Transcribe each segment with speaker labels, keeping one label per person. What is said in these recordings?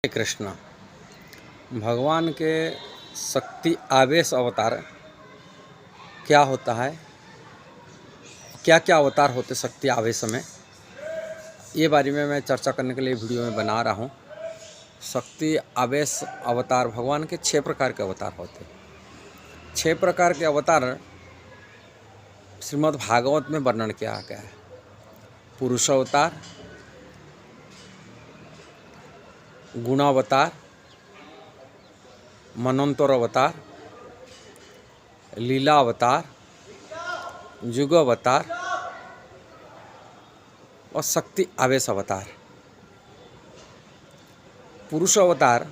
Speaker 1: कृष्ण भगवान के शक्ति आवेश अवतार क्या होता है, क्या क्या अवतार होते शक्ति आवेश में, ये बारे में मैं चर्चा करने के लिए वीडियो में बना रहा हूँ। शक्ति आवेश अवतार भगवान के 6 प्रकार के अवतार होते। 6 प्रकार के अवतार श्रीमद् भागवत में वर्णन किया गया है। पुरुष अवतार, गुणावतार, मनंतर अवतार, लीला अवतार, युग अवतार और शक्ति आवेश अवतार। पुरुष अवतार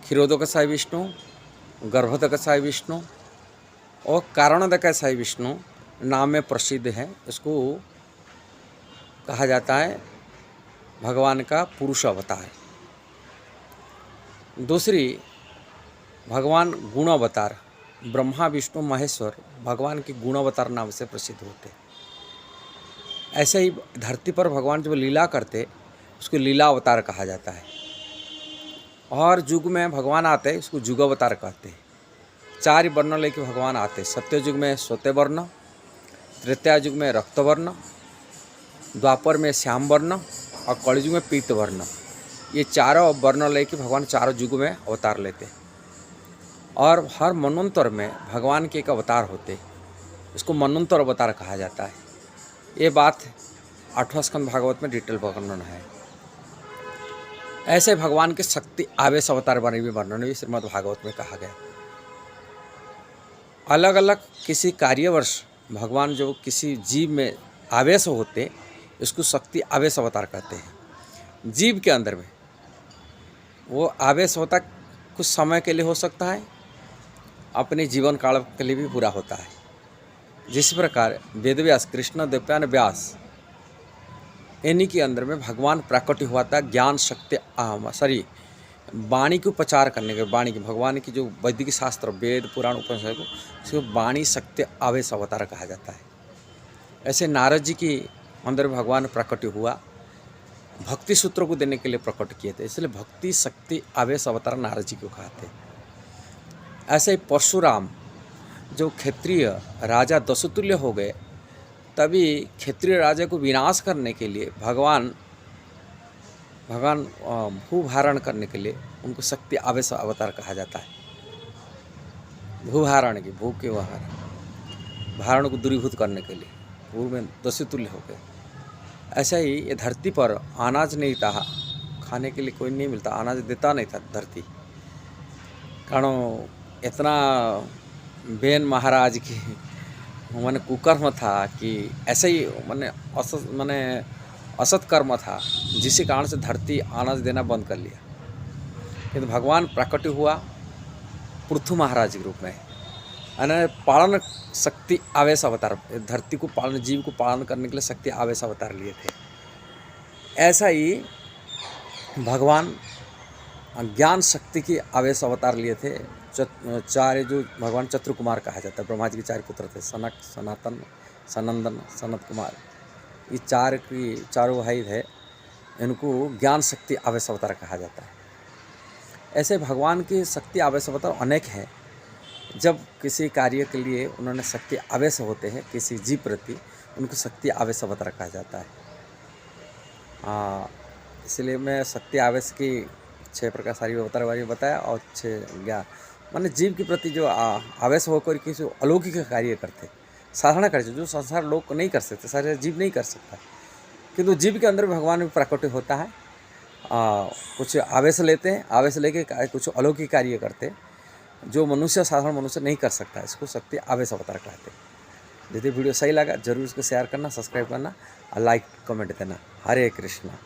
Speaker 1: क्षीरोदकसाई विष्णु, गर्भोदकसाई विष्णु और कारणोदकसाई विष्णु नाम में प्रसिद्ध है। इसको कहा जाता है भगवान का पुरुष अवतार। दूसरी भगवान गुण अवतार, ब्रह्मा विष्णु महेश्वर भगवान के गुण अवतार नाम से प्रसिद्ध होते। ऐसे ही धरती पर भगवान जब लीला करते उसको लीला अवतार कहा जाता है। और युग में भगवान आते उसको युग अवतार कहते हैं। 4 वर्ण लेके भगवान आते। सत्य युग में श्वेत वर्ण, त्रेता युग में रक्त वर्ण, द्वापर में श्याम वर्ण और कलयुग में पीत वर्ण। ये चारों वर्ण लेके भगवान चारों युग में अवतार लेते। और हर मनवंतर में भगवान के एक अवतार होते, इसको मनवंतर अवतार कहा जाता है। ये बात 8वां स्कंद भागवत में डिटेल वर्णन है। ऐसे भगवान के शक्ति आवेश अवतार बारे में वर्णन भी श्रीमद् भागवत में कहा गया। अलग अलग किसी कार्यवर्ष भगवान जो किसी जीव में आवेश होते इसको शक्ति आवेश अवतार कहते हैं। जीव के अंदर में वो आवेश होता कुछ समय के लिए हो सकता है, अपने जीवन काल के लिए भी पूरा होता है। जिस प्रकार वेदव्यास, कृष्ण द्वैपायन व्यास, इन्हीं के अंदर में भगवान प्राकट्य हुआ था ज्ञान शक्ति वाणी को प्रचार करने के। वाणी की भगवान की जो वैदिक शास्त्र वेद पुराण उपनिषद को इसको वाणी शक्ति आवेश अवतार कहा जाता है। ऐसे नारद जी की अंदर भगवान प्रकट हुआ, भक्ति सूत्र को देने के लिए प्रकट किए थे, इसलिए भक्ति शक्ति आवेश अवतार नारद जी को कहते हैं। ऐसे ही परशुराम जो क्षत्रिय राजा दशतुल्य हो गए, तभी क्षत्रिय राजा को विनाश करने के लिए भगवान भू धारण करने के लिए उनको शक्ति आवेश अवतार कहा जाता है। भू धारण की, भू के भारण को दूरीभूत करने के लिए भू में दशतुल्य हो गए। ऐसा ही ये धरती पर अनाज नहीं था, खाने के लिए कोई नहीं मिलता, अनाज देता नहीं था धरती, कारण इतना बेन महाराज की मैंने कुकर्म था कि ऐसे ही मैंने असत कर्म था, जिसके कारण से धरती अनाज देना बंद कर लिया। किंतु भगवान प्रकट हुआ पृथु महाराज के रूप में, पालन शक्ति आवेश अवतार, धरती को पालन, जीव को पालन करने के लिए शक्ति आवेश अवतार लिए थे। ऐसा ही भगवान ज्ञान शक्ति की आवेश अवतार लिए थे। 4 जो भगवान चतुर्कुमार कहा जाता है, ब्रह्मा जी के 4 पुत्र थे, सनक, सनातन, सनंदन, सनत कुमार। ये 4 भाई थे, इनको ज्ञान शक्ति आवेश अवतार कहा जाता है। ऐसे भगवान की शक्ति आवेश अवतार अनेक हैं। जब किसी कार्य के लिए उन्होंने शक्ति आवेश होते हैं किसी जीव प्रति, उनको शक्ति आवेश अवतार कहा जाता है। इसलिए मैं शक्ति आवेश की 6 प्रकार सारी अवतार बारे में बताया। और 6 ज्ञान माने जीव के प्रति जो आवेश होकर किसी अलौकिक कार्य करते, साधारण कार्य जो संसार लोग नहीं कर सकते, सारे जीव नहीं कर सकता, किंतु जीव के अंदर भगवान में प्राकट्य होता है। कुछ आवेश लेते हैं, आवेश लेके कुछ अलौकिक कार्य करते जो मनुष्य, साधारण मनुष्य नहीं कर सकता। इसको शक्ति आवेश अवतार कहते हैं। यदि वीडियो सही लगा जरूर इसको शेयर करना, सब्सक्राइब करना और लाइक कमेंट देना। हरे कृष्णा।